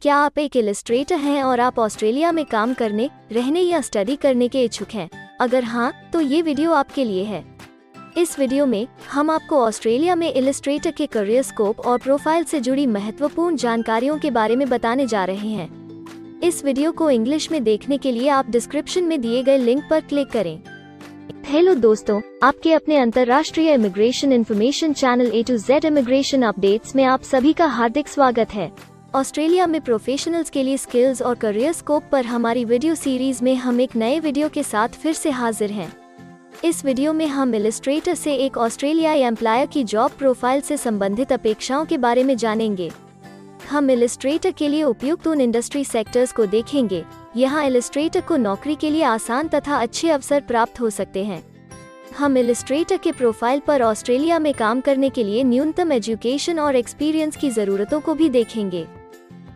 क्या आप एक इलस्ट्रेटर हैं और आप ऑस्ट्रेलिया में काम करने, रहने या स्टडी करने के इच्छुक हैं? अगर हाँ, तो ये वीडियो आपके लिए है। इस वीडियो में हम आपको ऑस्ट्रेलिया में इलस्ट्रेटर के करियर स्कोप और प्रोफाइल से जुड़ी महत्वपूर्ण जानकारियों के बारे में बताने जा रहे हैं। इस वीडियो को इंग्लिश में देखने के लिए आप डिस्क्रिप्शन में दिए गए लिंक पर क्लिक करें। हेलो दोस्तों, आपके अपने अंतर्राष्ट्रीय immigration information channel A to Z immigration updates में आप सभी का हार्दिक स्वागत है। ऑस्ट्रेलिया में प्रोफेशनल्स के लिए स्किल्स और करियर स्कोप पर हमारी वीडियो सीरीज में हम एक नए वीडियो के साथ फिर से हाजिर हैं। इस वीडियो में हम इलस्ट्रेटर से एक ऑस्ट्रेलियाई एम्प्लॉयर की जॉब प्रोफाइल से संबंधित अपेक्षाओं के बारे में जानेंगे। हम इलस्ट्रेटर के लिए उपयुक्त उन इंडस्ट्री सेक्टर्स को देखेंगे। यहाँ इलस्ट्रेटर को नौकरी के लिए आसान तथा अच्छे अवसर प्राप्त हो सकते हैं। हम इलस्ट्रेटर के प्रोफाइल पर ऑस्ट्रेलिया में काम करने के लिए न्यूनतम एजुकेशन और एक्सपीरियंस की ज़रूरतों को भी देखेंगे।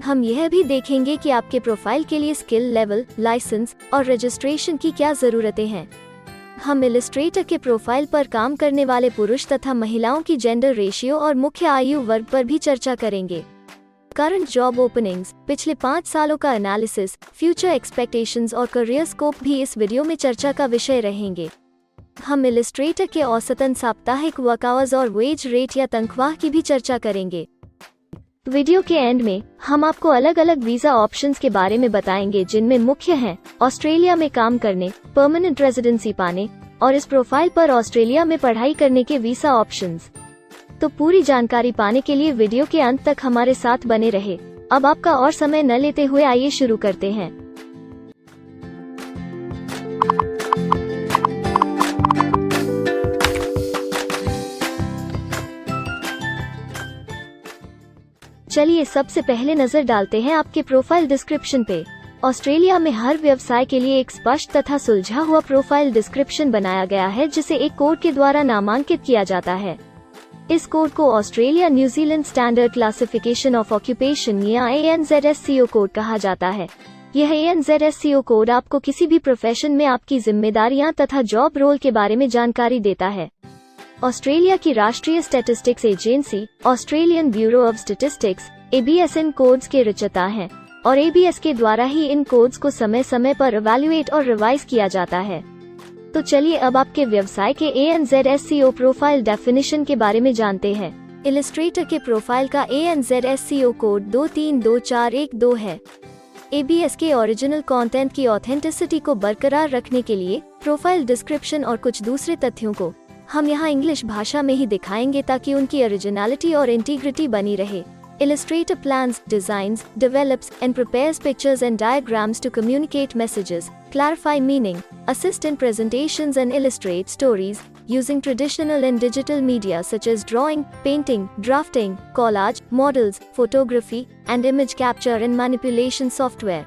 हम यह भी देखेंगे कि आपके प्रोफाइल के लिए स्किल लेवल, लाइसेंस और रजिस्ट्रेशन की क्या ज़रूरतें हैं। हम इलस्ट्रेटर के प्रोफाइल पर काम करने वाले पुरुष तथा महिलाओं की जेंडर रेशियो और मुख्य आयु वर्ग पर भी चर्चा करेंगे। करंट जॉब ओपनिंग्स, पिछले 5 सालों का एनालिसिस, फ्यूचर एक्सपेक्टेशंस और करियर स्कोप भी इस वीडियो में चर्चा का विषय रहेंगे। हम इलस्ट्रेटर के औसतन साप्ताहिक वर्क आवर्स और वेज रेट या तनख्वाह की भी चर्चा करेंगे। वीडियो के एंड में हम आपको अलग अलग वीजा ऑप्शंस के बारे में बताएंगे, जिनमें मुख्य हैं ऑस्ट्रेलिया में काम करने, परमानेंट रेजिडेंसी पाने और इस प्रोफाइल पर ऑस्ट्रेलिया में पढ़ाई करने के वीजा ऑप्शंस। तो पूरी जानकारी पाने के लिए वीडियो के अंत तक हमारे साथ बने रहे। अब आपका और समय न लेते हुए आइए शुरू करते हैं। चलिए सबसे पहले नजर डालते हैं आपके प्रोफाइल डिस्क्रिप्शन पे। ऑस्ट्रेलिया में हर व्यवसाय के लिए एक स्पष्ट तथा सुलझा हुआ प्रोफाइल डिस्क्रिप्शन बनाया गया है, जिसे एक कोड के द्वारा नामांकित किया जाता है। इस कोड को Australia New Zealand standard classification of occupation या ANZSCO कोड कहा जाता है। यह ANZSCO कोड आपको किसी भी प्रोफेशन में आपकी जिम्मेदारियां तथा जॉब रोल के बारे में जानकारी देता है। ऑस्ट्रेलिया की राष्ट्रीय statistics agency, Australian bureau of statistics, ABS in codes के रचयिता हैं और ABS के द्वारा ही इन कोड्स को समय समय पर इवैल्यूएट और रिवाइज किया जाता है। तो चलिए अब आपके व्यवसाय के ANZSCO प्रोफाइल डेफिनेशन के बारे में जानते हैं। इलस्ट्रेटर के प्रोफाइल का ANZSCO कोड 232412 है। ABS के ओरिजिनल कंटेंट की ऑथेंटिसिटी को बरकरार रखने के लिए प्रोफाइल डिस्क्रिप्शन और कुछ दूसरे तथ्यों को हम यहाँ इंग्लिश भाषा में ही दिखाएंगे, ताकि उनकी ओरिजिनलिटी और इंटीग्रिटी बनी रहे। Illustrator plans, designs, develops and prepares pictures and diagrams to communicate messages, clarify meaning, assist in presentations and illustrate stories, using traditional and digital media such as drawing, painting, drafting, collage, models, photography, and image capture and manipulation software.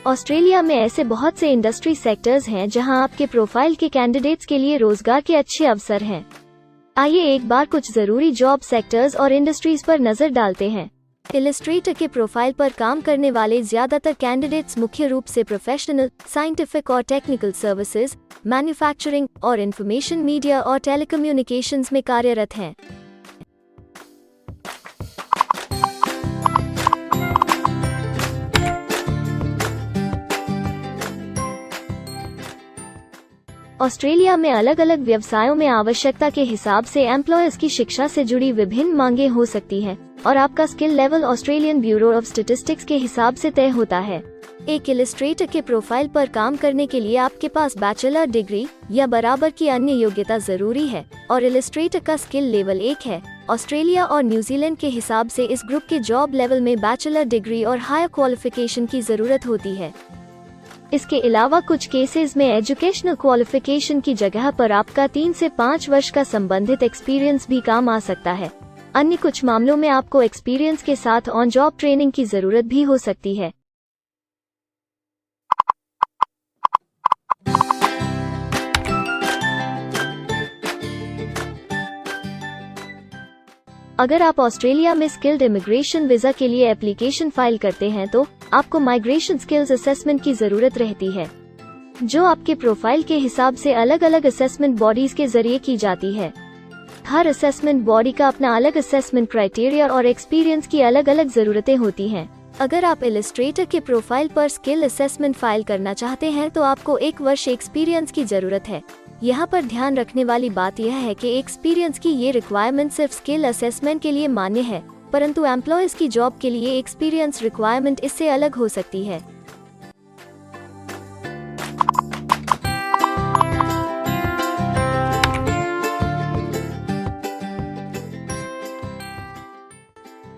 Australia में ऐसे बहुत से industry sectors हैं जहां आपके profile के candidates के लिए रोजगार के अच्छे अवसर हैं। आइए एक बार कुछ जरूरी जॉब सेक्टर्स और इंडस्ट्रीज पर नजर डालते हैं। इलस्ट्रेटर के प्रोफाइल पर काम करने वाले ज्यादातर कैंडिडेट्स मुख्य रूप से प्रोफेशनल, साइंटिफिक और टेक्निकल सर्विसेज, मैन्युफैक्चरिंग और इंफॉर्मेशन मीडिया और टेलीकम्युनिकेशंस में कार्यरत हैं। ऑस्ट्रेलिया में अलग अलग व्यवसायों में आवश्यकता के हिसाब से एम्प्लॉयर्स की शिक्षा से जुड़ी विभिन्न मांगें हो सकती हैं और आपका skill level Australian bureau of statistics के हिसाब से तय होता है। एक इलस्ट्रेटर के प्रोफाइल पर काम करने के लिए आपके पास बैचलर डिग्री या बराबर की अन्य योग्यता जरूरी है और इलस्ट्रेटर का स्किल लेवल 1 है। ऑस्ट्रेलिया और न्यूजीलैंड के हिसाब से इस ग्रुप के जॉब लेवल में बैचलर डिग्री और हायर क्वालिफिकेशन की जरूरत होती है। इसके अलावा कुछ केसेस में एजुकेशनल क्वालिफिकेशन की जगह पर आपका 3 से 5 वर्ष का संबंधित एक्सपीरियंस भी काम आ सकता है। अन्य कुछ मामलों में आपको एक्सपीरियंस के साथ ऑन जॉब ट्रेनिंग की जरूरत भी हो सकती है। अगर आप ऑस्ट्रेलिया में स्किल्ड इमिग्रेशन वीजा के लिए एप्लीकेशन फाइल करते हैं तो आपको माइग्रेशन स्किल्स असेसमेंट की जरूरत रहती है। जो आपके प्रोफाइल के हिसाब से अलग अलग असेसमेंट बॉडीज के जरिए की जाती है। हर असेसमेंट बॉडी का अपना अलग असेसमेंट क्राइटेरिया और एक्सपीरियंस की अलग अलग जरूरतें होती हैं। अगर आप इलस्ट्रेटर के प्रोफाइल पर स्किल असेसमेंट फाइल करना चाहते हैं तो आपको 1 वर्ष एक्सपीरियंस की जरूरत है। यहाँ पर ध्यान रखने वाली बात यह है कि एक्सपीरियंस की ये रिक्वायरमेंट सिर्फ स्किल असेसमेंट के लिए मान्य है, परंतु एम्प्लॉयज की जॉब के लिए एक्सपीरियंस रिक्वायरमेंट इससे अलग हो सकती है।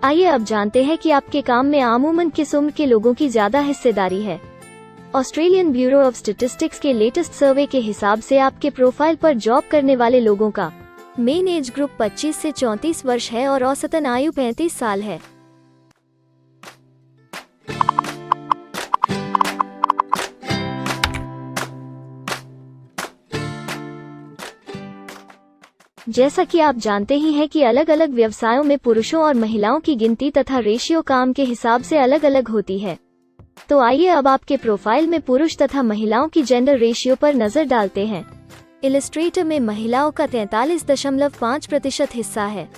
आइए अब जानते हैं कि आपके काम में आमूमन किस उम्र के लोगों की ज्यादा हिस्सेदारी है। ऑस्ट्रेलियन ब्यूरो ऑफ स्टैटिस्टिक्स के लेटेस्ट सर्वे के हिसाब से आपके प्रोफाइल पर जॉब करने वाले लोगों का मेन एज ग्रुप 25 से 34 वर्ष है और औसतन आयु 35 साल है। जैसा कि आप जानते ही हैं कि अलग अलग व्यवसायों में पुरुषों और महिलाओं की गिनती तथा रेशियो काम के हिसाब से अलग अलग होती है। तो आइए अब आपके प्रोफाइल में पुरुष तथा महिलाओं की जेंडर रेशियो पर नजर डालते हैं। इलस्ट्रेटर में महिलाओं का 43.5% हिस्सा है।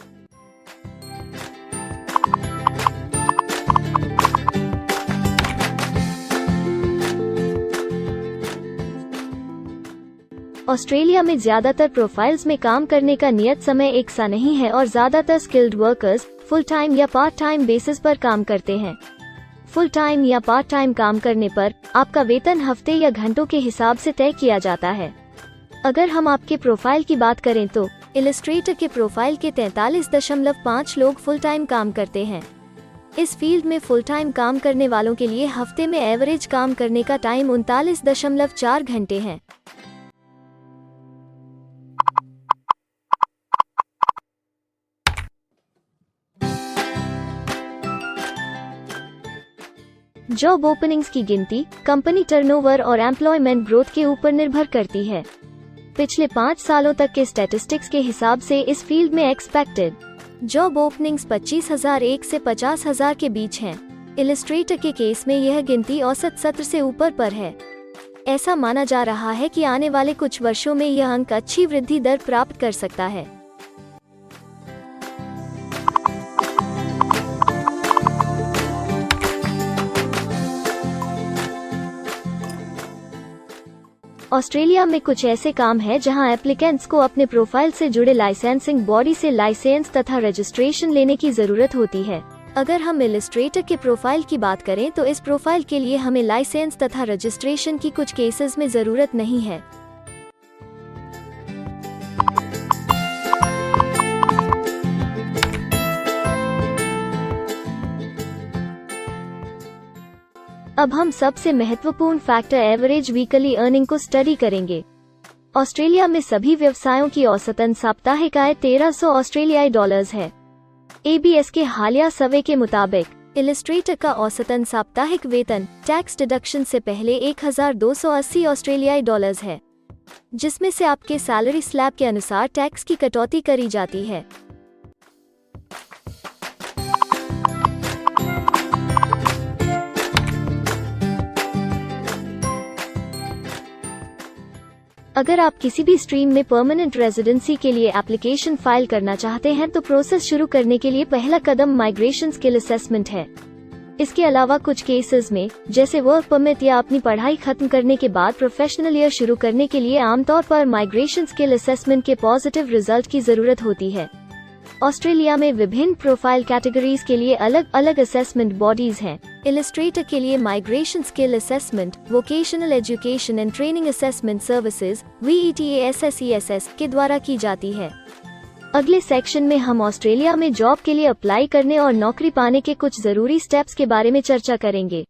ऑस्ट्रेलिया में ज्यादातर प्रोफाइल्स में काम करने का नियत समय एक सा नहीं है और ज्यादातर स्किल्ड वर्कर्स फुल टाइम या पार्ट टाइम बेसिस पर काम करते हैं। फुल टाइम या पार्ट टाइम काम करने पर आपका वेतन हफ्ते या घंटों के हिसाब से तय किया जाता है। अगर हम आपके प्रोफाइल की बात करें तो इलस्ट्रेटर के प्रोफाइल के 43.5 लोग फुल टाइम काम करते हैं। इस फील्ड में फुल टाइम काम करने वालों के लिए हफ्ते में एवरेज काम करने का टाइम 39.4 घंटे है। जॉब ओपनिंग्स की गिनती कंपनी टर्नओवर और एम्प्लॉयमेंट ग्रोथ के ऊपर निर्भर करती है। पिछले 5 सालों तक के स्टैटिस्टिक्स के हिसाब से इस फील्ड में एक्सपेक्टेड जॉब ओपनिंग्स 25,001 से 50,000 के बीच हैं। इलस्ट्रेटर के केस में यह गिनती औसत सत्र से ऊपर पर है। ऐसा माना जा रहा है कि आने वाले कुछ वर्षों में यह अंक अच्छी वृद्धि दर प्राप्त कर सकता है। ऑस्ट्रेलिया में कुछ ऐसे काम हैं जहां एप्लीकेंट्स को अपने प्रोफाइल से जुड़े लाइसेंसिंग बॉडी से लाइसेंस तथा रजिस्ट्रेशन लेने की जरूरत होती है। अगर हम इलस्ट्रेटर के प्रोफाइल की बात करें तो इस प्रोफाइल के लिए हमें लाइसेंस तथा रजिस्ट्रेशन की कुछ केसेस में जरूरत नहीं है। अब हम सबसे महत्वपूर्ण फैक्टर एवरेज वीकली अर्निंग को स्टडी करेंगे। ऑस्ट्रेलिया में सभी व्यवसायों की औसतन साप्ताहिक आय 1300 ऑस्ट्रेलियाई डॉलर्स है। ABS के हालिया सर्वे के मुताबिक इलस्ट्रेटर का औसतन साप्ताहिक वेतन टैक्स डिडक्शन से पहले 1280 ऑस्ट्रेलियाई डॉलर्स है, जिसमें से आपके सैलरी स्लैब के अनुसार टैक्स की कटौती करी जाती है। अगर आप किसी भी स्ट्रीम में परमानेंट रेजिडेंसी के लिए एप्लीकेशन फाइल करना चाहते हैं तो प्रोसेस शुरू करने के लिए पहला कदम माइग्रेशन स्किल असेसमेंट है। इसके अलावा कुछ केसेस में जैसे वर्क परमिट या अपनी पढ़ाई खत्म करने के बाद प्रोफेशनल ईयर शुरू करने के लिए आमतौर पर माइग्रेशन स्किल असेसमेंट के पॉजिटिव रिजल्ट की जरूरत होती है। ऑस्ट्रेलिया में विभिन्न प्रोफाइल कैटेगरीज के लिए अलग अलग असेसमेंट बॉडीज हैं। इलस्ट्रेटर के लिए migration skill assessment vocational education and training assessment services VETASSESS के द्वारा की जाती है। अगले सेक्शन में हम ऑस्ट्रेलिया में जॉब के लिए अप्लाई करने और नौकरी पाने के कुछ जरूरी स्टेप्स के बारे में चर्चा करेंगे।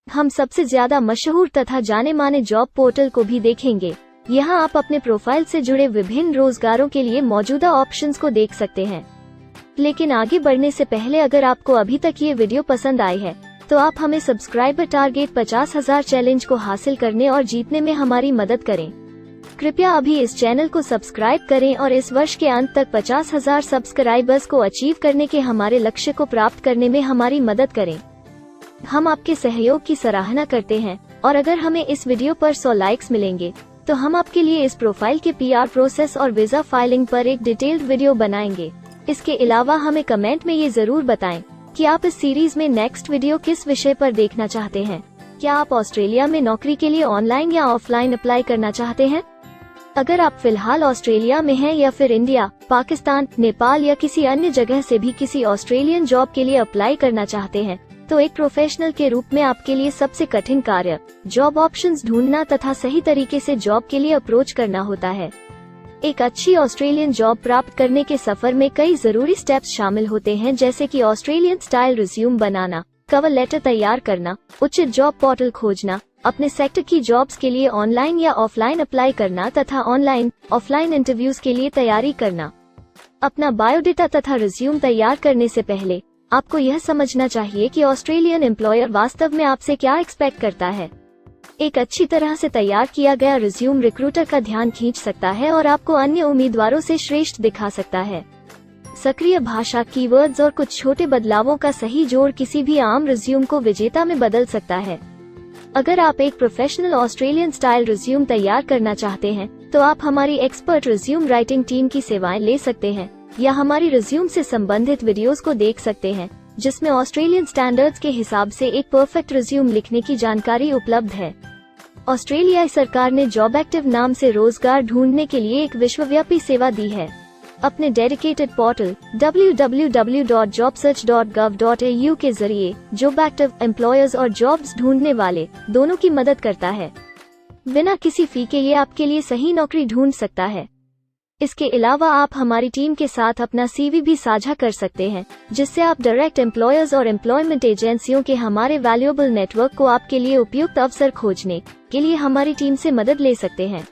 हम सबसे ज्यादा मशहूर तथा जाने माने जॉब पोर्टल को भी देखेंगे। यहाँ आप अपने प्रोफाइल से जुड़े विभिन्न रोजगारों के लिए मौजूदा ऑप्शंस को देख सकते हैं। लेकिन आगे बढ़ने से पहले अगर आपको अभी तक ये वीडियो पसंद आई है तो आप हमें सब्सक्राइबर टारगेट 50,000 चैलेंज को हासिल करने और जीतने में हमारी मदद करें। कृपया अभी इस चैनल को सब्सक्राइब करें और इस वर्ष के अंत तक 50,000 सब्सक्राइबर्स को अचीव करने के हमारे लक्ष्य को प्राप्त करने में हमारी मदद करें। हम आपके सहयोग की सराहना करते हैं। और अगर हमें इस वीडियो पर 100 लाइक्स मिलेंगे तो हम आपके लिए इस प्रोफाइल के PR प्रोसेस और वीजा फाइलिंग पर एक डिटेल्ड वीडियो बनाएंगे। इसके अलावा हमें कमेंट में ये जरूर बताएं कि आप इस सीरीज में नेक्स्ट वीडियो किस विषय पर देखना चाहते हैं। क्या आप ऑस्ट्रेलिया में नौकरी के लिए ऑनलाइन या ऑफलाइन अप्लाई करना चाहते हैं? अगर आप फिलहाल ऑस्ट्रेलिया में हैं या फिर इंडिया, पाकिस्तान, नेपाल या किसी अन्य जगह से भी किसी ऑस्ट्रेलियन जॉब के लिए अप्लाई करना चाहते हैं, तो एक प्रोफेशनल के रूप में आपके लिए सबसे कठिन कार्य जॉब ऑप्शंस ढूंढना तथा सही तरीके से जॉब के लिए अप्रोच करना होता है। एक अच्छी ऑस्ट्रेलियन जॉब प्राप्त करने के सफर में कई जरूरी स्टेप्स शामिल होते हैं, जैसे कि ऑस्ट्रेलियन स्टाइल रिज्यूम बनाना, कवर लेटर तैयार करना, उचित जॉब पोर्टल खोजना, अपने सेक्टर की जॉब्स के लिए ऑनलाइन या ऑफलाइन अप्लाई करना तथा ऑनलाइन ऑफलाइन इंटरव्यूज के लिए तैयारी करना। अपना बायोडेटा तथा रिज्यूम तैयार करने से पहले आपको यह समझना चाहिए कि ऑस्ट्रेलियन एम्प्लॉयर वास्तव में आपसे क्या एक्सपेक्ट करता है। एक अच्छी तरह से तैयार किया गया रिज्यूम रिक्रूटर का ध्यान खींच सकता है और आपको अन्य उम्मीदवारों से श्रेष्ठ दिखा सकता है। सक्रिय भाषा, कीवर्ड्स और कुछ छोटे बदलावों का सही जोड़ किसी भी आम रिज्यूम को विजेता में बदल सकता है। अगर आप एक प्रोफेशनल ऑस्ट्रेलियन स्टाइल रिज्यूम तैयार करना चाहते हैं, तो आप हमारी एक्सपर्ट रिज्यूम राइटिंग टीम की सेवाएं ले सकते हैं या हमारी रिज्यूम से संबंधित वीडियोस को देख सकते हैं, जिसमें ऑस्ट्रेलियन स्टैंडर्ड्स के हिसाब से एक परफेक्ट रिज्यूम लिखने की जानकारी उपलब्ध है। ऑस्ट्रेलियाई सरकार ने जॉब एक्टिव नाम से रोजगार ढूंढने के लिए एक विश्वव्यापी सेवा दी है। अपने डेडिकेटेड पोर्टल www.jobsearch.gov.au के जरिए जॉब एक्टिव एम्प्लॉयर्स और जॉब्स ढूंढने वाले दोनों की मदद करता है। बिना किसी फी के ये आपके लिए सही नौकरी ढूंढ सकता है। इसके अलावा आप हमारी टीम के साथ अपना CV भी साझा कर सकते हैं, जिससे आप डायरेक्ट एम्प्लॉयर्स और एम्प्लॉयमेंट एजेंसियों के हमारे वैल्यूएबल नेटवर्क को आपके लिए उपयुक्त अवसर खोजने के लिए हमारी टीम से मदद ले सकते हैं।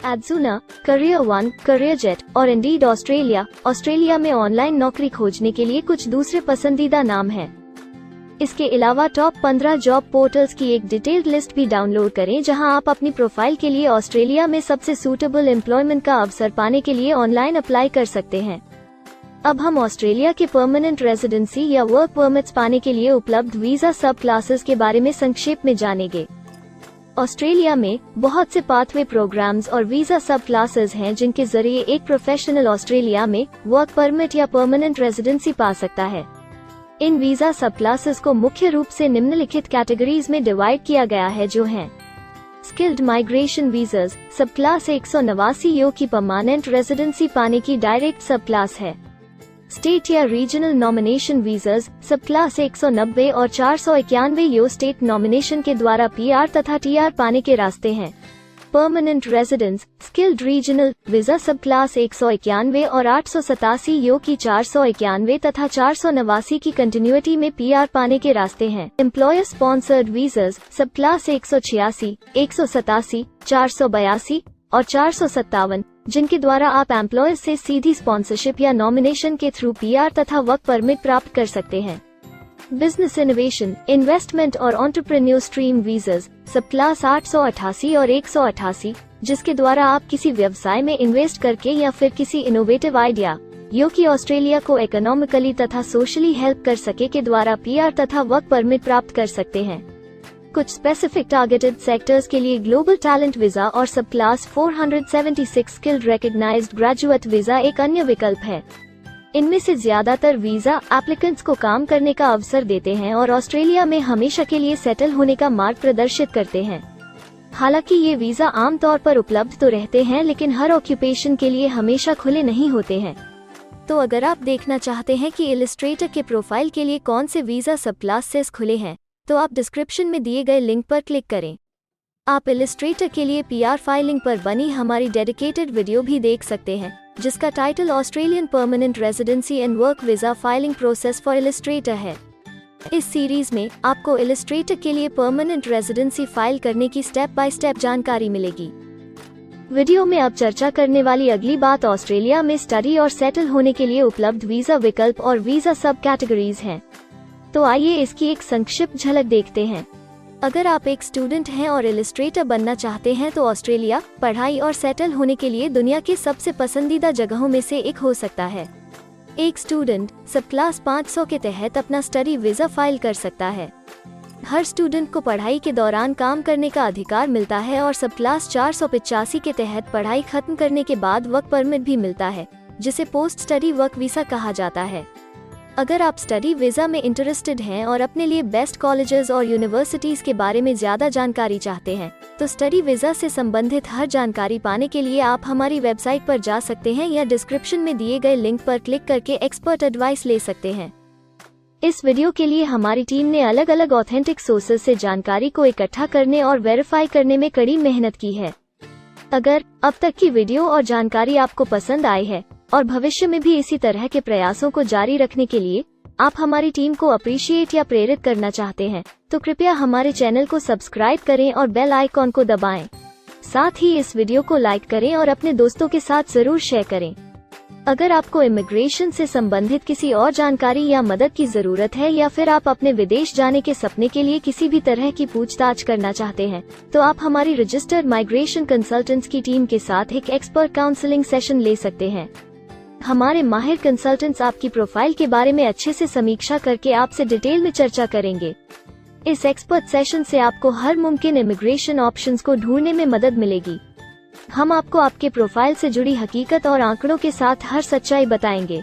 एडजूना, करियर वन, करियर जेट और इंडीड ऑस्ट्रेलिया में ऑनलाइन नौकरी खोजने के लिए कुछ दूसरे पसंदीदा नाम हैं। इसके अलावा टॉप 15 जॉब पोर्टल्स की एक डिटेल्ड लिस्ट भी डाउनलोड करें, जहां आप अपनी प्रोफाइल के लिए ऑस्ट्रेलिया में सबसे सूटेबल एम्प्लॉयमेंट का अवसर पाने के लिए ऑनलाइन अप्लाई कर सकते हैं। अब हम ऑस्ट्रेलिया के परमानेंट रेजिडेंसी या वर्क परमिट्स पाने के लिए उपलब्ध वीजा सब क्लासेस के बारे में संक्षेप में जानेंगे। ऑस्ट्रेलिया में बहुत से पाथवे प्रोग्राम्स और वीजा सब क्लासेस हैं, जिनके जरिए एक प्रोफेशनल ऑस्ट्रेलिया में वर्क परमिट या परमानेंट रेजिडेंसी पा सकता है। इन वीजा सब क्लासेस को मुख्य रूप से निम्नलिखित कैटेगरीज में डिवाइड किया गया है, जो हैं स्किल्ड माइग्रेशन वीजास सब क्लास 189 यो की परमानेंट रेजिडेंसी पाने की डायरेक्ट सब क्लास है। स्टेट या रीजनल नॉमिनेशन वीजास सब क्लास 190 और 491 यो स्टेट नॉमिनेशन के द्वारा PR तथा TR पाने के रास्ते हैं। Permanent residence skilled regional visa सब क्लास 191 और 887 यो की 491 तथा 489 की कंटिन्यूटी में PR पाने के रास्ते हैं। एम्प्लॉयर स्पॉन्सर्ड वीजास सब क्लास 186, 187, 482 और 457, जिनके द्वारा आप एम्प्लॉयर से सीधी स्पॉन्सरशिप या नॉमिनेशन के थ्रू PR तथा वर्क परमिट प्राप्त कर सकते हैं। बिजनेस इनोवेशन, इन्वेस्टमेंट और एंटरप्रेन्योर स्ट्रीम वीजास सब क्लास 888 और 188, जिसके द्वारा आप किसी व्यवसाय में इन्वेस्ट करके या फिर किसी इनोवेटिव आइडिया यो कि ऑस्ट्रेलिया को इकोनॉमिकली तथा सोशली हेल्प कर सके के द्वारा PR तथा वर्क परमिट प्राप्त कर सकते हैं। कुछ स्पेसिफिक टारगेटेड सेक्टर्स के लिए ग्लोबल टैलेंट वीजा और सब class 476 skilled recognised graduate visa एक अन्य विकल्प है। इनमें से ज्यादातर वीजा एप्लीकेंट्स को काम करने का अवसर देते हैं और ऑस्ट्रेलिया में हमेशा के लिए सेटल होने का मार्ग प्रदर्शित करते हैं। हालांकि ये वीजा आमतौर पर उपलब्ध तो रहते हैं, लेकिन हर ऑक्यूपेशन के लिए हमेशा खुले नहीं होते हैं। तो अगर आप देखना चाहते हैं कि इलस्ट्रेटर के प्रोफाइल के लिए कौन से वीजा सब क्लासेस खुले हैं, तो आप डिस्क्रिप्शन में दिए गए लिंक पर क्लिक करें। आप इलस्ट्रेटर के लिए PR फाइलिंग पर बनी हमारी डेडिकेटेड वीडियो भी देख सकते हैं, जिसका title Australian permanent residency and work visa filing process for Illustrator है। इस सीरीज में आपको इलस्ट्रेटर के लिए परमानेंट रेजिडेंसी फाइल करने की स्टेप बाय स्टेप जानकारी मिलेगी। वीडियो में अब चर्चा करने वाली अगली बात ऑस्ट्रेलिया में स्टडी और सेटल होने के लिए उपलब्ध वीजा विकल्प और वीजा सब कैटेगरीज हैं। तो आइए इसकी एक संक्षिप्त झलक देखते हैं। अगर आप एक स्टूडेंट हैं और इलस्ट्रेटर बनना चाहते हैं, तो ऑस्ट्रेलिया पढ़ाई और सेटल होने के लिए दुनिया के सबसे पसंदीदा जगहों में से एक हो सकता है। एक स्टूडेंट सब क्लास 500 के तहत अपना स्टडी वीजा फाइल कर सकता है। हर स्टूडेंट को पढ़ाई के दौरान काम करने का अधिकार मिलता है और सब क्लास 485 के तहत पढ़ाई खत्म करने के बाद वर्क परमिट भी मिलता है, जिसे पोस्ट स्टडी वर्क वीसा कहा जाता है। अगर आप स्टडी वीजा में इंटरेस्टेड हैं और अपने लिए बेस्ट कॉलेजेस और यूनिवर्सिटीज के बारे में ज्यादा जानकारी चाहते हैं, तो स्टडी वीजा से संबंधित हर जानकारी पाने के लिए आप हमारी वेबसाइट पर जा सकते हैं या डिस्क्रिप्शन में दिए गए लिंक पर क्लिक करके एक्सपर्ट एडवाइस ले सकते हैं। इस वीडियो के लिए हमारी टीम ने अलग अलग ऑथेंटिक सोर्सेज से जानकारी को इकट्ठा करने और वेरीफाई करने में कड़ी मेहनत की है। अगर अब तक की वीडियो और जानकारी आपको पसंद आई है और भविष्य में भी इसी तरह के प्रयासों को जारी रखने के लिए आप हमारी टीम को अप्रिशिएट या प्रेरित करना चाहते हैं, तो कृपया हमारे चैनल को सब्सक्राइब करें और बेल आइकॉन को दबाएं। साथ ही इस वीडियो को लाइक करें और अपने दोस्तों के साथ जरूर शेयर करें। अगर आपको इमिग्रेशन से संबंधित किसी और जानकारी या मदद की जरूरत है या फिर आप अपने विदेश जाने के सपने के लिए किसी भी तरह की पूछताछ करना चाहते हैं, तो आप हमारी रजिस्टर्ड माइग्रेशन कंसल्टेंट्स की टीम के साथ एक एक्सपर्ट काउंसलिंग सेशन ले सकते हैं। हमारे माहिर कंसल्टेंट्स आपकी प्रोफाइल के बारे में अच्छे से समीक्षा करके आपसे डिटेल में चर्चा करेंगे। इस एक्सपर्ट सेशन से आपको हर मुमकिन इमिग्रेशन ऑप्शंस को ढूंढने में मदद मिलेगी। हम आपको आपके प्रोफाइल से जुड़ी हकीकत और आंकड़ों के साथ हर सच्चाई बताएंगे।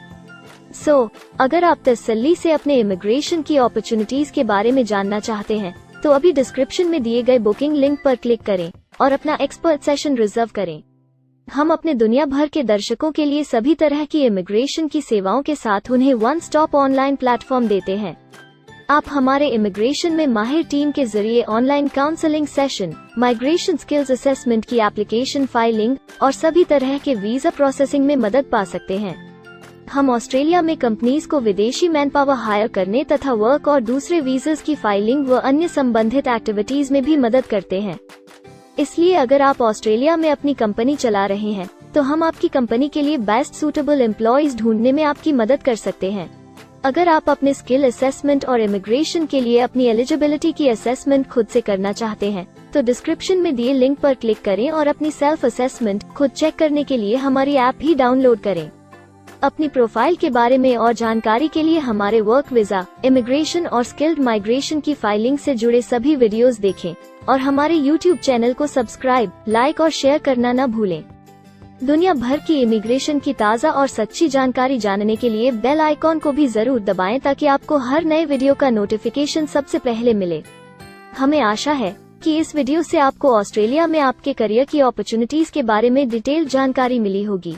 अगर आप तसल्ली से अपने इमिग्रेशन की अपॉर्चुनिटीज के बारे में जानना चाहते हैं, तो अभी डिस्क्रिप्शन में दिए गए बुकिंग लिंक पर क्लिक करें और अपना एक्सपर्ट सेशन रिजर्व करें। हम अपने दुनिया भर के दर्शकों के लिए सभी तरह की इमिग्रेशन की सेवाओं के साथ उन्हें वन स्टॉप ऑनलाइन प्लेटफॉर्म देते हैं। आप हमारे इमिग्रेशन में माहिर टीम के जरिए online counselling session, migration skills assessment की एप्लीकेशन फाइलिंग और सभी तरह के वीजा प्रोसेसिंग में मदद पा सकते हैं। हम ऑस्ट्रेलिया में कंपनीज को विदेशी मैन पावर हायर करने तथा वर्क और दूसरे वीजास की फाइलिंग व अन्य संबंधित एक्टिविटीज में भी मदद करते हैं। इसलिए अगर आप ऑस्ट्रेलिया में अपनी कंपनी चला रहे हैं, तो हम आपकी कंपनी के लिए बेस्ट सूटेबल एम्प्लॉयज ढूंढने में आपकी मदद कर सकते हैं। अगर आप अपने स्किल असेसमेंट और इमिग्रेशन के लिए अपनी एलिजिबिलिटी की असेसमेंट खुद से करना चाहते हैं, तो डिस्क्रिप्शन में दिए लिंक पर क्लिक करें और अपनी सेल्फ असेसमेंट खुद चेक करने के लिए हमारी ऐप भी डाउनलोड करें। अपनी प्रोफाइल के बारे में और जानकारी के लिए हमारे वर्क वीजा, इमिग्रेशन और स्किल्ड माइग्रेशन की फाइलिंग से जुड़े सभी वीडियोस देखें और हमारे YouTube चैनल को सब्सक्राइब, लाइक और शेयर करना न भूलें। दुनिया भर की इमिग्रेशन की ताज़ा और सच्ची जानकारी जानने के लिए बेल आइकॉन को भी जरूर दबाएं ताकि आपको हर नए वीडियो का नोटिफिकेशन सबसे पहले मिले। हमें आशा है कि इस वीडियो से आपको ऑस्ट्रेलिया में आपके करियर की अपॉर्चुनिटीज के बारे में डिटेल जानकारी मिली होगी।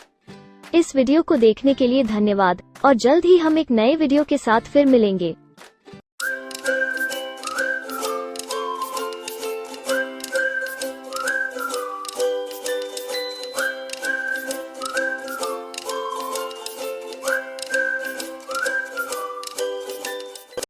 इस वीडियो को देखने के लिए धन्यवाद और जल्द ही हम एक नए वीडियो के साथ फिर मिलेंगे।